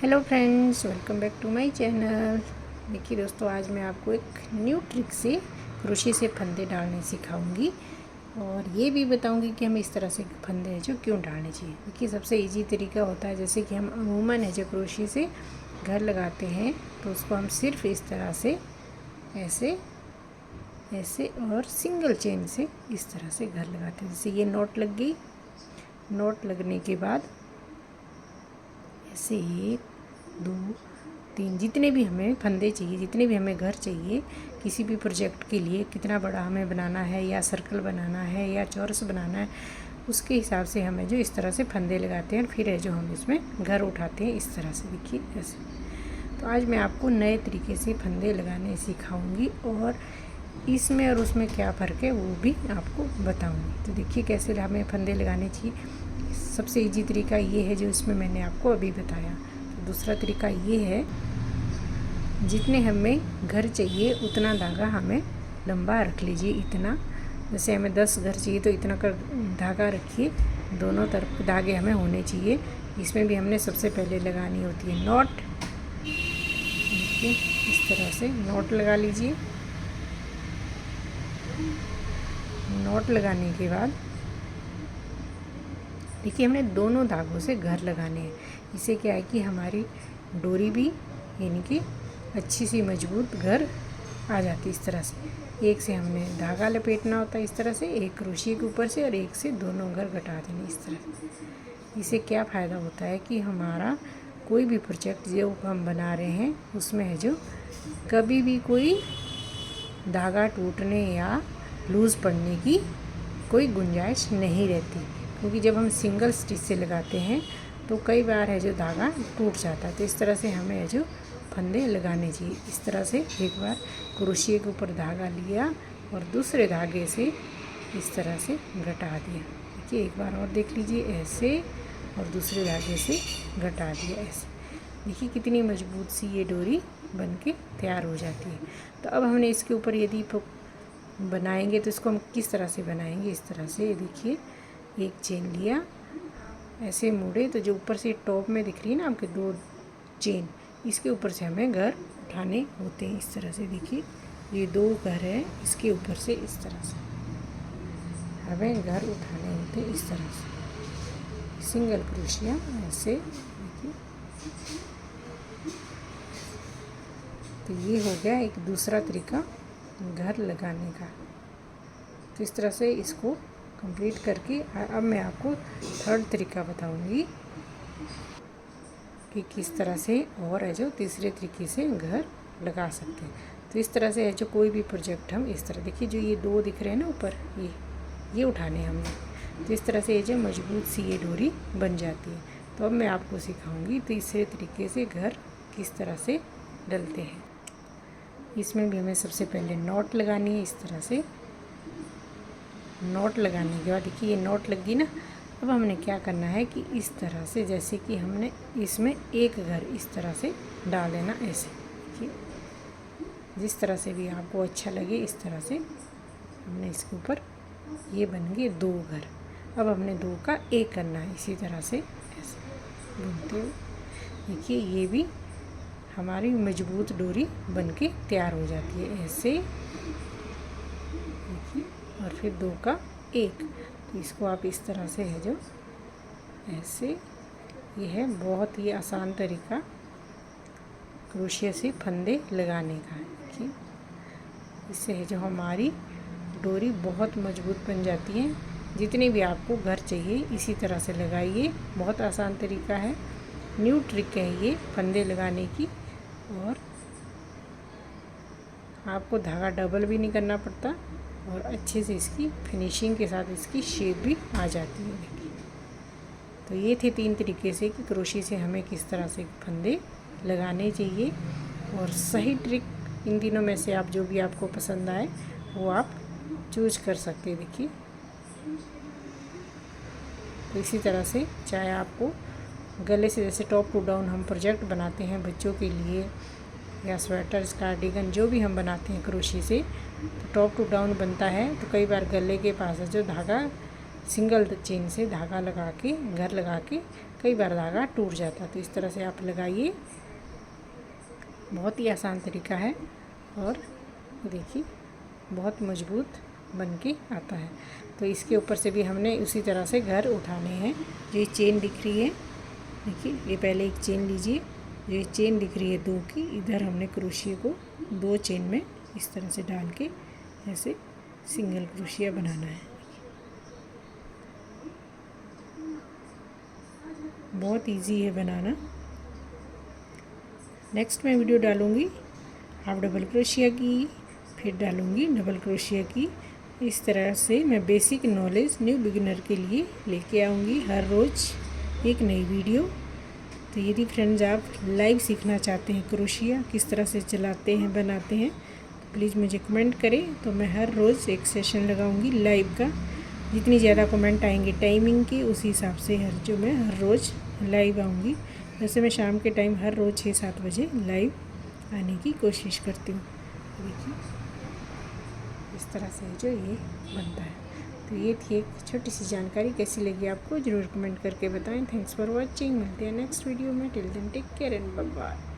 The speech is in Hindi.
Hello friends, welcome back to my channel. देखिए दोस्तों, आज मैं आपको एक न्यू ट्रिक से क्रोशे से फंदे डालने सिखाऊंगी और ये भी बताऊंगी कि हमें इस तरह से फंदे हैं जो क्यों डालने चाहिए। देखिए, सबसे इजी तरीका होता है, जैसे कि हम अमूमन है जो क्रोशे से घर लगाते हैं तो उसको हम सिर्फ इस तरह से ऐसे ऐसे और सिंगल चेन से इस तरह से घर लगाते हैं। जैसे ये नॉट लग गई, नॉट लगने के बाद ऐसे 1 2 3 जितने भी हमें फंदे चाहिए, जितने भी हमें घर चाहिए किसी भी प्रोजेक्ट के लिए, कितना बड़ा हमें बनाना है या सर्कल बनाना है या चौरस बनाना है, उसके हिसाब से हमें जो इस तरह से फंदे लगाते हैं। फिर है जो हम इसमें घर उठाते हैं इस तरह से। देखिए ऐसे। तो आज मैं आपको नए तरीके से फंदे लगाने सिखाऊंगी और इसमें और उसमें क्या फ़र्क है वो भी आपको बताऊंगी। तो देखिए कैसे हमें फंदे लगाने चाहिए। सबसे इजी तरीका ये है जो इसमें मैंने आपको अभी बताया। तो दूसरा तरीका ये है, जितने हमें घर चाहिए उतना धागा हमें लंबा रख लीजिए। इतना, जैसे हमें 10 घर चाहिए तो इतना का धागा रखिए। दोनों तरफ धागे हमें होने चाहिए। इसमें भी हमने सबसे पहले लगानी होती है नॉट। देखिए इस तरह से नॉट लगा लीजिए। नॉट लगाने के बाद देखिए हमने दोनों धागों से घर लगाने हैं। इससे क्या है कि हमारी डोरी भी यानी कि अच्छी सी मजबूत घर आ जाती है। इस तरह से एक से हमने धागा लपेटना होता है इस तरह से, एक क्रोशिया के ऊपर से, और एक से दोनों घर घटा देने इस तरह से। इससे क्या फ़ायदा होता है कि हमारा कोई भी प्रोजेक्ट जो हम बना रहे हैं उसमें है जो कभी भी कोई धागा टूटने या लूज़ पड़ने की कोई गुंजाइश नहीं रहती, क्योंकि जब हम सिंगल स्टिच से लगाते हैं तो कई बार है जो धागा टूट जाता है। तो इस तरह से हमें है जो फंदे लगाने चाहिए। इस तरह से एक बार क्रोशिया के ऊपर धागा लिया और दूसरे धागे से इस तरह से घटा दिया। देखिए एक बार और देख लीजिए, ऐसे और दूसरे धागे से घटा दिया ऐसे। देखिए कितनी मजबूत सी ये डोरी बन के तैयार हो जाती है। तो अब हमने इसके ऊपर यदि बनाएंगे तो इसको हम किस तरह से बनाएंगे, इस तरह से। देखिए एक चेन लिया, ऐसे मोड़े तो जो ऊपर से टॉप में दिख रही है ना आपके 2 चेन, इसके ऊपर से हमें घर उठाने होते हैं इस तरह से। देखिए ये 2 घर है, इसके ऊपर से इस तरह से हमें घर उठाने होते हैं इस तरह से। सिंगल क्रोशिया ऐसे। देखिए तो ये हो गया एक दूसरा तरीका घर लगाने का। तो इस तरह से इसको कंप्लीट करके अब मैं आपको थर्ड तरीका बताऊंगी कि किस तरह से और है जो तीसरे तरीके से घर लगा सकते हैं। तो इस तरह से है जो कोई भी प्रोजेक्ट हम इस तरह, देखिए जो ये 2 दिख रहे हैं ना ऊपर, ये उठाने हमने। तो इस तरह से ये जो मजबूत सी ये डोरी बन जाती है। तो अब मैं आपको सिखाऊंगी तीसरे तरीके से घर किस तरह से डलते हैं। इसमें भी हमें सबसे पहले नॉट लगानी है इस तरह से। नॉट लगाने के बाद देखिए ये नॉट लग गई ना। अब हमने क्या करना है कि इस तरह से, जैसे कि हमने इसमें एक घर इस तरह से डाल लेना ऐसे। देखिए जिस तरह से भी आपको अच्छा लगे इस तरह से हमने इसके ऊपर, ये बन गए 2 घर। अब हमने 2 का 1 करना है इसी तरह से ऐसे बुनते हुए। देखिए ये भी हमारी मजबूत डोरी बन के तैयार हो जाती है ऐसे। देखिए और फिर 2 का 1। तो इसको आप इस तरह से है जो ऐसे, ये है बहुत ही आसान तरीका क्रोशिया से फंदे लगाने का। देखिए इससे है जो हमारी डोरी बहुत मजबूत बन जाती है। जितने भी आपको घर चाहिए इसी तरह से लगाइए। बहुत आसान तरीका है, न्यू ट्रिक है ये फंदे लगाने की, और आपको धागा डबल भी नहीं करना पड़ता और अच्छे से इसकी फिनिशिंग के साथ इसकी शेप भी आ जाती है। देखिए तो ये थे 3 तरीके से कि क्रोशिया से हमें किस तरह से फंदे लगाने चाहिए। और सही ट्रिक इन तीनों में से आप जो भी आपको पसंद आए वो आप चूज कर सकते हैं। देखिए तो इसी तरह से चाहे आपको गले से, जैसे टॉप टू डाउन हम प्रोजेक्ट बनाते हैं बच्चों के लिए, या स्वेटर, कार्डिगन जो भी हम बनाते हैं क्रोशिया से, तो टॉप टू डाउन बनता है। तो कई बार गले के पास है जो धागा सिंगल चेन से धागा लगा के घर लगा के कई बार धागा टूट जाता है। तो इस तरह से आप लगाइए, बहुत ही आसान तरीका है और देखिए बहुत मजबूत बन के आता है। तो इसके ऊपर से भी हमने उसी तरह से घर उठाने हैं। जो ये चेन दिख रही है, देखिए ये पहले एक चेन लीजिए, जो ये चेन दिख रही है 2 की, इधर हमने क्रोशिया को 2 चेन में इस तरह से डाल के ऐसे सिंगल क्रोशिया बनाना है। बहुत इजी है बनाना। नेक्स्ट मैं वीडियो डालूँगी हाफ डबल क्रोशिया की, फिर डालूँगी डबल क्रोशिया की। इस तरह से मैं बेसिक नॉलेज न्यू बिगिनर के लिए लेके आऊँगी हर रोज़ एक नई वीडियो। तो यदि फ्रेंड्स आप लाइव सीखना चाहते हैं क्रोशिया किस तरह से चलाते हैं, बनाते हैं, तो प्लीज़ मुझे कमेंट करें। तो मैं हर रोज़ एक सेशन लगाऊंगी लाइव का। जितनी ज़्यादा कमेंट आएंगे टाइमिंग की, उसी हिसाब से मैं हर रोज़ लाइव आऊँगी। वैसे मैं शाम के टाइम हर रोज़ 6-7 बजे लाइव आने की कोशिश करती हूँ। देखिए इस तरह से जो ये बनता है। तो ये थी एक छोटी सी जानकारी। कैसी लगी आपको ज़रूर कमेंट करके बताएं। Thanks for watching. मिलते हैं नेक्स्ट वीडियो में। Till then take care and bye bye.